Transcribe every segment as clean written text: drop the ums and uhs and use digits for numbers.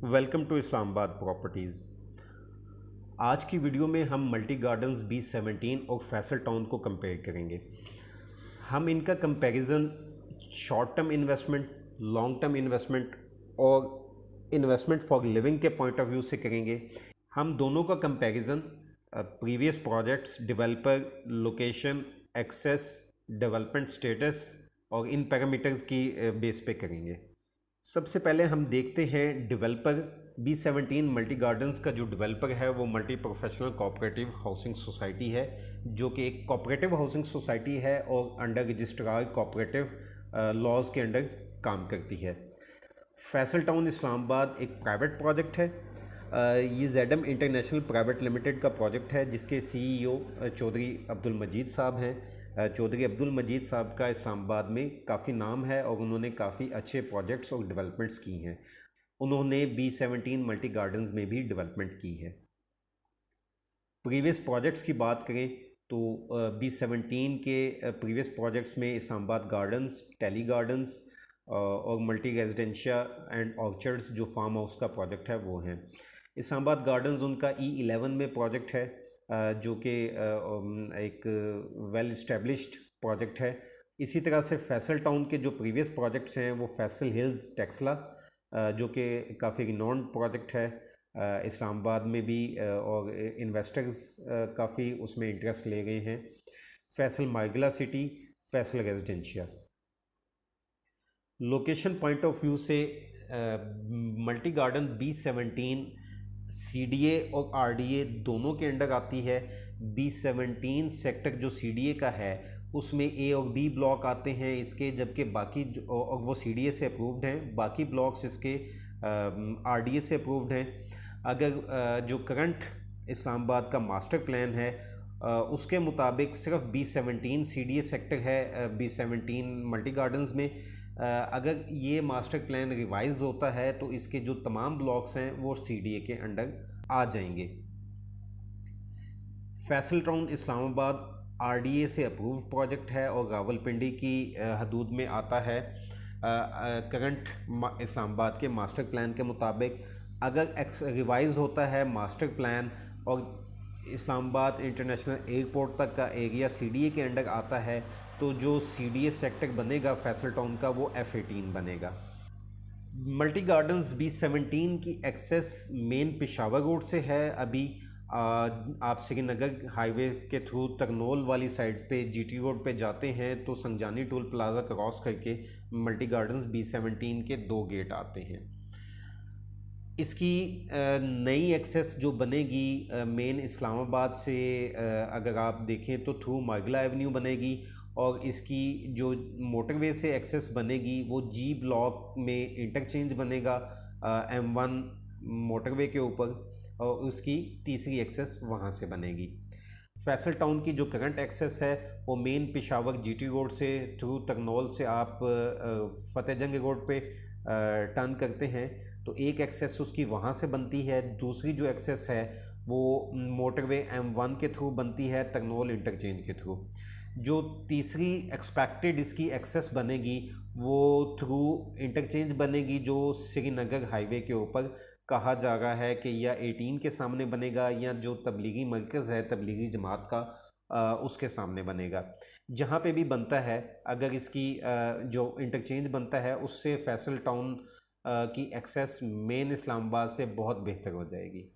Welcome to Islamabad properties. आज की video में हम मल्टी गार्डन्स B17 और फैसल टाउन को कंपेयर करेंगे। हम इनका comparison short term investment, long term investment और इन्वेस्टमेंट फॉर लिविंग के पॉइंट ऑफ व्यू से करेंगे। हम दोनों का comparison previous projects, developer, location, access, development status और इन पैरामीटर्स की बेस पे करेंगे। सबसे पहले हम देखते हैं डेवलपर। B17 मल्टी गार्डन्स का जो डेवलपर है वो multi professional cooperative housing society है, जो कि एक कोऑपरेटिव हाउसिंग सोसाइटी है और अंडर रजिस्ट्रार कोऑपरेटिव लॉज के अंडर काम करती है। फैसल टाउन इस्लामाबाद एक प्राइवेट प्रोजेक्ट है। ये ZM इंटरनेशनल प्राइवेट लिमिटेड का प्रोजेक्ट है, जिसके CEO चौधरी अब्दुल मजीद साहब हैं। चौधरी अब्दुल मजीद साहब का इस्लामाबाद में काफ़ी नाम है और उन्होंने काफ़ी अच्छे प्रोजेक्ट्स और डेवलपमेंट्स की हैं। उन्होंने B17 मल्टी गार्डन्स में भी डेवलपमेंट की है। प्रीवियस प्रोजेक्ट्स की बात करें तो B17 के प्रीवियस प्रोजेक्ट्स में इस्लामाबाद गार्डन्स, टेली गार्डन्स और मल्टी रेजिडेंशिया एंड ऑर्चर्ड्स जो फार्म हाउस का प्रोजेक्ट है वो हैं। इस्लामाबाद गार्डन्स उनका E11 में प्रोजेक्ट है, जो कि एक वेल इस्टेब्लिश्ड प्रोजेक्ट है। इसी तरह से फैसल टाउन के जो प्रीवियस प्रोजेक्ट्स हैं वो फैसल हिल्स टेक्सला, जो कि काफ़ी रिनोन्ड प्रोजेक्ट है इस्लामाबाद में भी, और इन्वेस्टर्स काफ़ी उसमें इंटरेस्ट ले गए हैं। फैसल मार्गला city, Faisal residencia. Location point of view से मल्टी गार्डन B17 CDA और RDA दोनों के अंडर आती है। B17 सेक्टर जो CDA का है उसमें A और B ब्लॉक आते हैं इसके, जबकि बाकी और वो CDA से अप्रूव्ड हैं, बाकी ब्लॉक्स इसके RDA से अप्रूव्ड हैं। अगर जो करंट इस्लामाबाद का मास्टर प्लान है उसके मुताबिक सिर्फ B17 CDA सेक्टर है B17 मल्टी गार्डन्स में। अगर ये मास्टर प्लान रिवाइज होता है तो इसके जो तमाम ब्लॉक्स हैं वो CDA के अंडर आ जाएंगे। फैसल टाउन इस्लामाबाद RDA से अप्रूव प्रोजेक्ट है और रावलपिंडी की हदूद में आता है करंट इस्लामाबाद के मास्टर प्लान के मुताबिक। अगर रिवाइज होता है मास्टर प्लान और इस्लामाबाद इंटरनेशनल एयरपोर्ट तक का एरिया CDA के अंडर आता है तो जो CDA सेक्टर बनेगा फैसल टाउन का वो F18 बनेगा। मल्टी गार्डन्स B17 की एक्सेस मेन पेशावर रोड से है। अभी आप श्रीनगर हाईवे के थ्रू तरनोल वाली साइड पे GT रोड पे जाते हैं तो संजानी टोल प्लाजा क्रॉस करके मल्टी गार्डन्स B17 के 2 गेट आते हैं। इसकी नई एक्सेस जो बनेगी मेन इस्लामाबाद से, अगर आप देखें तो थ्रू मार्गला एवेन्यू बनेगी और इसकी जो मोटरवे से एक्सेस बनेगी वो G ब्लॉक में इंटरचेंज बनेगा M1 मोटरवे के ऊपर, और उसकी तीसरी एक्सेस वहाँ से बनेगी। फैसल टाउन की जो करंट एक्सेस है वो मेन पेशावर GT रोड से थ्रू तरनोल से आप फतेहजंग रोड पे टर्न करते हैं तो एक एक्सेस उसकी वहाँ से बनती है। दूसरी जो एक्सेस है वो मोटरवे M1 के थ्रू बनती है तरनोल इंटरचेंज के थ्रू। जो तीसरी एक्सपेक्टेड इसकी एक्सेस बनेगी वो थ्रू इंटरचेंज बनेगी जो श्रीनगर हाईवे के ऊपर कहा जा रहा है कि या 18 के सामने बनेगा या जो तबलीगी मरकज़ है तबलीगी जमात का उसके सामने बनेगा। जहाँ पे भी बनता है अगर इसकी जो इंटरचेंज बनता है उससे फैसल टाउन की एक्सेस मेन इस्लामाबाद से बहुत बेहतर हो जाएगी।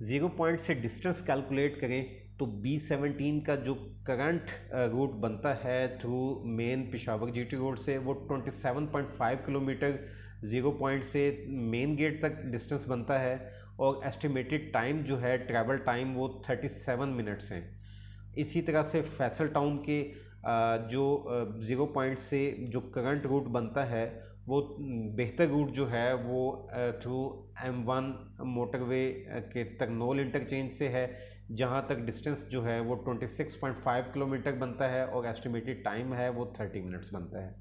ज़ीरो पॉइंट से डिस्टेंस कैलकुलेट करें तो B17 का जो करंट रूट बनता है through main Peshawar GT road से वो 27.5 किलोमीटर ज़ीरो पॉइंट से मेन गेट तक डिस्टेंस बनता है, और एस्टिमेटेड टाइम जो है ट्रैवल टाइम वो 37 मिनट्स हैं। इसी तरह से फैसल टाउन के जो ज़ीरो पॉइंट से जो करंट रूट बनता है वो बेहतर रूट जो है वो थ्रू M1 मोटरवे के तरनोल इंटरचेंज से है, जहाँ तक डिस्टेंस जो है वो 26.5 किलोमीटर बनता है और एस्टिमेटेड टाइम है वो 30 मिनट्स बनता है।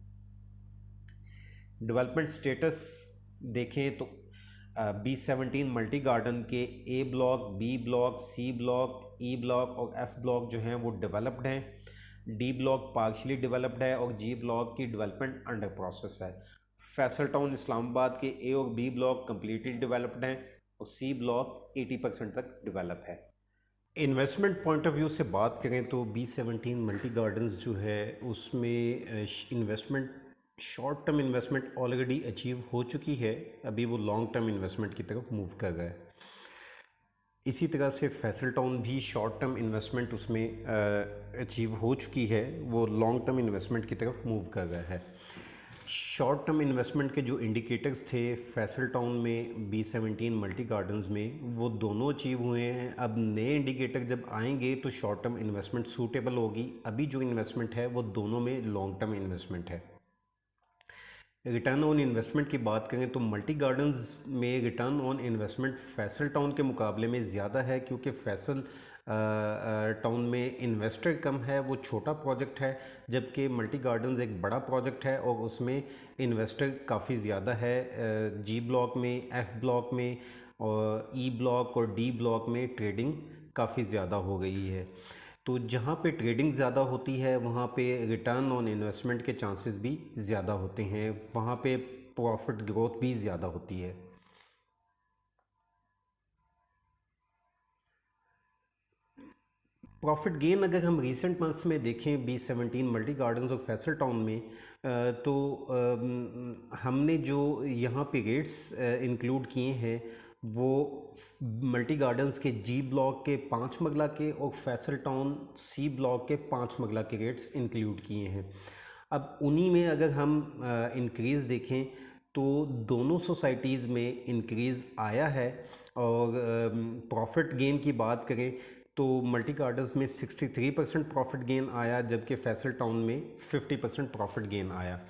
डेवलपमेंट स्टेटस देखें तो B17 मल्टी गार्डन के A block, B block, C block, E block और F ब्लॉक जो हैं वो डेवलप्ड हैं। डी ब्लॉक पार्शली डेवलप्ड है और जी ब्लॉक की डेवलपमेंट अंडर प्रोसेस है। फैसल टाउन इस्लामाबाद के ए और बी ब्लॉक कम्प्लीटली डेवलप्ड हैं और सी ब्लॉक 80% तक डेवलप है। इन्वेस्टमेंट पॉइंट ऑफ व्यू से बात करें तो B17 मल्टी गार्डन्स जो है उसमें investment short term investment already achieve हो चुकी है, अभी वो लॉन्ग टर्म इन्वेस्टमेंट की तरफ मूव कर रहा है। इसी तरह से फैसल टाउन भी शॉर्ट टर्म इन्वेस्टमेंट उसमें अचीव हो चुकी है, वो लॉन्ग टर्म इन्वेस्टमेंट की तरफ मूव कर रहा है। शॉर्ट टर्म इन्वेस्टमेंट के जो इंडिकेटर्स थे फैसल टाउन में B17 मल्टी गार्डन्स में, वो दोनों अचीव हुए हैं। अब नए इंडिकेटर जब आएंगे तो शॉर्ट टर्म इन्वेस्टमेंट सूटेबल होगी। अभी जो इन्वेस्टमेंट है वो दोनों में लॉन्ग टर्म इन्वेस्टमेंट है। रिटर्न ऑन इन्वेस्टमेंट की बात करें तो मल्टी गार्डन्स में return on investment Faisal town के मुकाबले में ज़्यादा है, क्योंकि फैसल टाउन में इन्वेस्टर कम है, वो छोटा प्रोजेक्ट है, जबकि मल्टी गार्डन्स एक बड़ा प्रोजेक्ट है और उसमें इन्वेस्टर काफ़ी ज़्यादा है। जी ब्लॉक में, एफ ब्लॉक में और ई ब्लॉक और डी ब्लॉक में ट्रेडिंग काफ़ी ज़्यादा हो गई है। तो जहाँ पे ट्रेडिंग ज़्यादा होती है वहाँ पे रिटर्न ऑन इन्वेस्टमेंट के चांसेस भी ज़्यादा होते हैं, वहाँ पे प्रॉफिट ग्रोथ भी ज़्यादा होती है। प्रॉफिट गेन अगर हम रीसेंट मंथ्स में देखें B17 मल्टी गार्डन्स और फैसल टाउन में, तो हमने जो यहाँ पे रेट्स इंक्लूड किए हैं वो मल्टी गार्डन्स के जी ब्लॉक के 5 मरला के और फैसल टाउन सी ब्लॉक के 5 मरला के रेट्स इंक्लूड किए हैं। अब उन्हीं में अगर हम इंक्रीज़ देखें तो दोनों सोसाइटीज़ में इंक्रीज़ आया है। और प्रॉफिट गेन की बात करें तो मल्टी गार्डन्स में 63% प्रॉफिट गेन आया, जबकि फैसल टाउन में 50% प्रॉफिट गेन आया।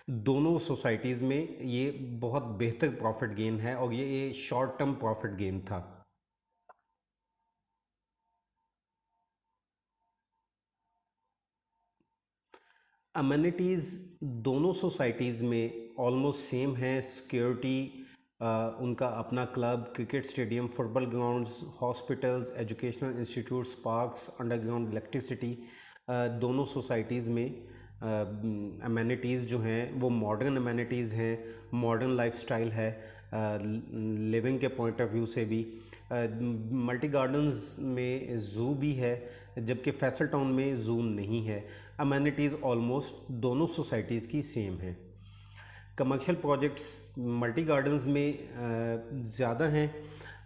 दोनों सोसाइटीज़ में ये बहुत बेहतर प्रॉफिट गेन है और ये शॉर्ट टर्म प्रॉफिट गेन था। अमेनिटीज़ दोनों सोसाइटीज़ में ऑलमोस्ट सेम है। सिक्योरिटी, उनका अपना club, cricket stadium, football grounds, hospitals, educational institutes, parks, underground electricity, दोनों सोसाइटीज़ में अमेनिटीज़ जो हैं वो मॉडर्न अमेनिटीज़ हैं, मॉडर्न लाइफस्टाइल है लिविंग के पॉइंट ऑफ व्यू से भी। मल्टी गार्डन्स में ज़ू भी है, जबकि फैसल टाउन में ज़ू नहीं है। अमेनिटीज़ ऑलमोस्ट दोनों सोसाइटीज़ की सेम है। कमर्शियल प्रोजेक्ट्स मल्टी गार्डन्स में ज़्यादा हैं,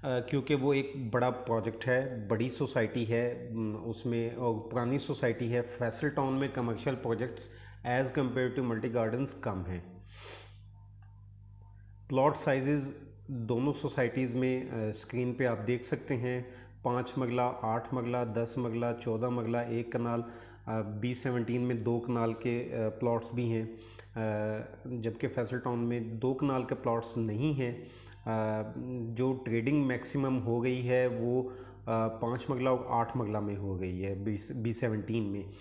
क्योंकि वो एक बड़ा प्रोजेक्ट है, बड़ी सोसाइटी है उसमें और पुरानी सोसाइटी है। फैसल टाउन में commercial projects as compare to multi gardens कम हैं। प्लॉट साइजेज़ दोनों सोसाइटीज़ में स्क्रीन पे आप देख सकते हैं। 5 मरला, 8 मरला, 10 मरला, 14 मरला, 1 कनाल। B17 में 2 कनाल के प्लॉट्स भी हैं, जबकि फैसल टाउन में 2 कनाल के प्लॉट्स नहीं हैं। जो ट्रेडिंग मैक्सिमम हो गई है वो 5 मरला और 8 मरला में हो गई है B17 में।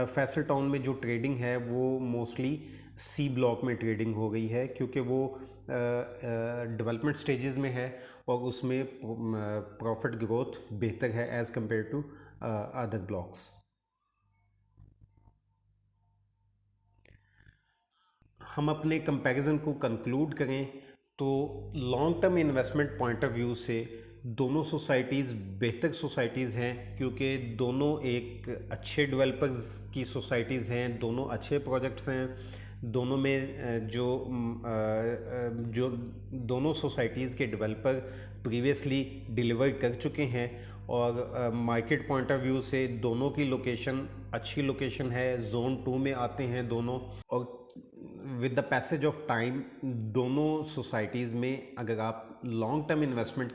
फैसल टाउन में जो ट्रेडिंग है वो मोस्टली सी ब्लॉक में ट्रेडिंग हो गई है, क्योंकि वो डेवलपमेंट स्टेजेस में है और उसमें प्रॉफिट ग्रोथ बेहतर है as compare to other blocks. हम अपने कंपैरिजन को कंक्लूड करें तो long term investment point of view से दोनों सोसाइटीज़ बेहतर सोसाइटीज़ हैं, क्योंकि दोनों एक अच्छे डेवलपर्स की सोसाइटीज़ हैं, दोनों अच्छे प्रोजेक्ट्स हैं। दोनों में जो दोनों सोसाइटीज़ के डेवलपर प्रीवियसली डिलीवर कर चुके हैं और मार्केट पॉइंट ऑफ व्यू से दोनों की लोकेशन अच्छी लोकेशन है, जोन 2 में आते हैं दोनों। और with the passage of time दोनों सोसाइटीज़ में अगर आप लॉन्ग टर्म इन्वेस्टमेंट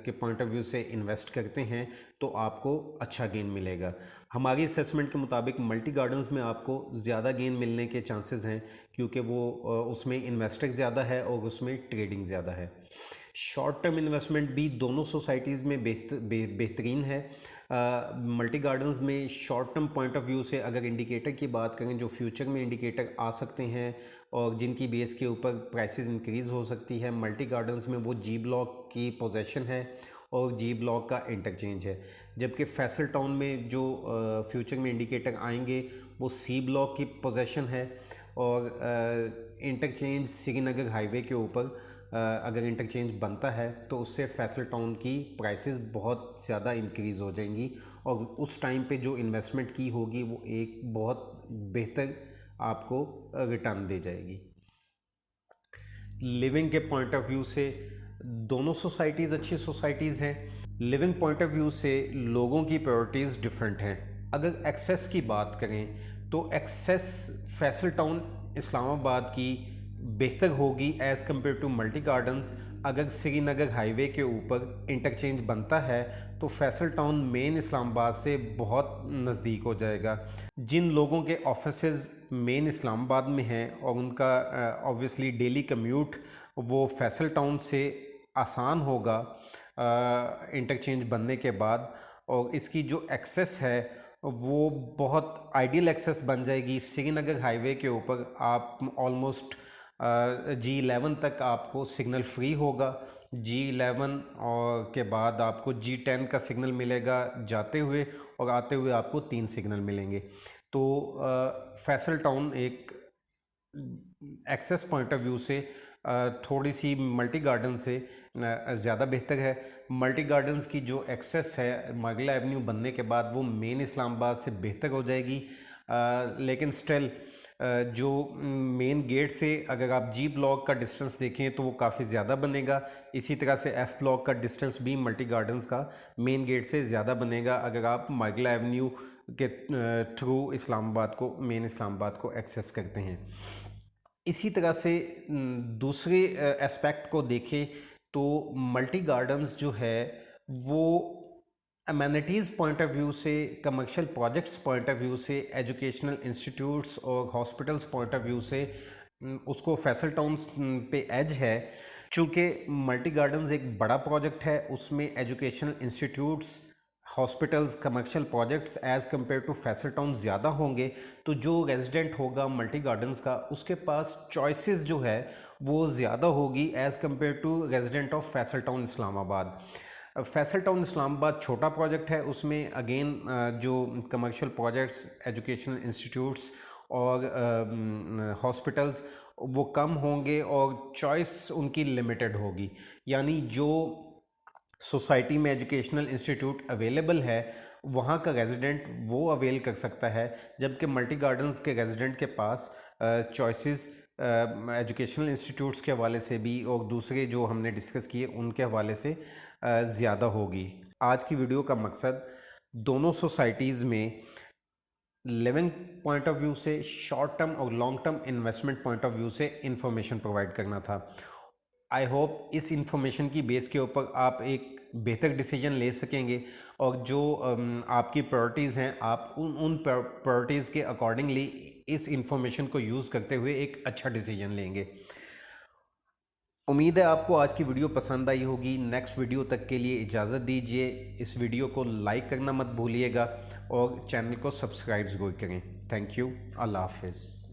के पॉइंट ऑफ व्यू से इन्वेस्ट करते हैं तो आपको अच्छा गेन मिलेगा। हमारी असेसमेंट के मुताबिक मल्टी गार्डन्स में आपको ज़्यादा गेन मिलने के चांसेस हैं, क्योंकि वो उसमें इन्वेस्टर ज़्यादा है और उसमें ट्रेडिंग ज़्यादा है। शॉर्ट टर्म इन्वेस्टमेंट भी दोनों सोसाइटीज़ में बेहतरीन है। मल्टी गार्डन्स में short term point of view से अगर इंडिकेटर की बात करें, जो फ्यूचर में इंडिकेटर आ सकते हैं और जिनकी बेस के ऊपर प्राइसेस इंक्रीज़ हो सकती है, मल्टी गार्डन्स में वो जी ब्लॉक की पोजीशन है और जी ब्लॉक का इंटरचेंज है। जबकि फैसल टाउन में जो फ्यूचर में इंडिकेटर आएंगे वो सी ब्लॉक की पोजीशन है और इंटरचेंज श्रीनगर हाईवे के ऊपर अगर इंटरचेंज बनता है तो उससे फैसल टाउन की प्राइसेस बहुत ज़्यादा इंक्रीज़ हो जाएंगी और उस टाइम पे जो इन्वेस्टमेंट की होगी वो एक बहुत बेहतर आपको रिटर्न दे जाएगी। लिविंग के पॉइंट ऑफ व्यू से दोनों सोसाइटीज़ अच्छी सोसाइटीज़ हैं। लिविंग पॉइंट ऑफ व्यू से लोगों की प्रायोरिटीज़ डिफरेंट हैं। अगर एक्सेस की बात करें तो एक्सेस फैसल टाउन इस्लामाबाद की बेहतर होगी as compare to multi Gardens. अगर श्रीनगर हाईवे के ऊपर इंटरचेंज बनता है तो फैसल टाउन मेन इस्लामाबाद से बहुत नज़दीक हो जाएगा। जिन लोगों के ऑफिसेज मेन इस्लामाबाद में हैं और उनका ऑब्वियसली डेली कम्यूट वो फैसल टाउन से आसान होगा इंटरचेंज बनने के बाद, और इसकी जो एक्सेस है वो बहुत आइडियल एक्सेस बन जाएगी। श्रीनगर हाईवे के ऊपर आप ऑलमोस्ट G11 तक आपको सिग्नल फ्री होगा। G11 और के बाद आपको G10 का सिग्नल मिलेगा जाते हुए, और आते हुए आपको 3 सिग्नल मिलेंगे। तो फैसल टाउन एक एक्सेस पॉइंट ऑफ व्यू से थोड़ी सी मल्टी गार्डन से ज़्यादा बेहतर है। मल्टी गार्डन्स की जो एक्सेस है मागला एवेन्यू बनने के बाद वो मेन इस्लामाबाद से बेहतर हो जाएगी, लेकिन स्टिल जो मेन गेट से अगर आप जी ब्लॉक का डिस्टेंस देखें तो वो काफ़ी ज़्यादा बनेगा। इसी तरह से एफ़ ब्लॉक का डिस्टेंस भी मल्टी गार्डन्स का मेन गेट से ज़्यादा बनेगा अगर आप मागला एवेन्यू के थ्रू इस्लामाबाद को मेन इस्लामाबाद को एक्सेस करते हैं। इसी तरह से दूसरे एस्पेक्ट को देखें तो मल्टी गार्डन्स जो है वो अमेनिटीज़ पॉइंट ऑफ व्यू से, commercial projects point of view से, एजुकेशनल इंस्टीट्यूट्स और हॉस्पिटल्स पॉइंट ऑफ व्यू से उसको फैसल टाउन पे एज है। चूँकि मल्टी गार्डन्स एक बड़ा प्रोजेक्ट है, उसमें educational institutes, hospitals, commercial projects as compare to Faisal Town ज़्यादा होंगे, तो जो रेजिडेंट होगा मल्टी गार्डन्स का उसके पास चॉइसेस जो है वो ज़्यादा होगी as compare to resident of Faisal Town Islamabad. Faisal Town Islamabad छोटा प्रोजेक्ट है, उसमें अगेन जो कमर्शियल प्रोजेक्ट्स, एजुकेशनल इंस्टीट्यूट्स और हॉस्पिटल्स वो कम होंगे और चॉइस उनकी लिमिटेड होगी। यानी जो सोसाइटी में एजुकेशनल इंस्टीट्यूट अवेलेबल है वहाँ का रेजिडेंट वो अवेल कर सकता है, जबकि मल्टी गार्डन्स के रेजिडेंट के पास चॉइसेस एजुकेशनल इंस्टीट्यूट्स के हवाले से भी और दूसरे जो हमने डिस्कस किए उनके हवाले से ज़्यादा होगी। आज की वीडियो का मकसद दोनों सोसाइटीज़ में लिविंग पॉइंट ऑफ व्यू से, शॉर्ट टर्म और long term investment point of view से इंफॉर्मेशन प्रोवाइड करना था। आई होप इस इंफॉर्मेशन की बेस के ऊपर आप एक बेहतर डिसीजन ले सकेंगे और जो आपकी प्रायोरिटीज़ हैं आप उन प्रायोरिटीज़ के अकॉर्डिंगली इस इंफॉर्मेशन को यूज़ करते हुए एक अच्छा डिसीजन लेंगे। उम्मीद है आपको आज की वीडियो पसंद आई होगी। नेक्स्ट वीडियो तक के लिए इजाज़त दीजिए। इस वीडियो को लाइक करना मत भूलिएगा और चैनल को सब्सक्राइब ज़रूर करें। Thank you. अल्लाह हाफिज़।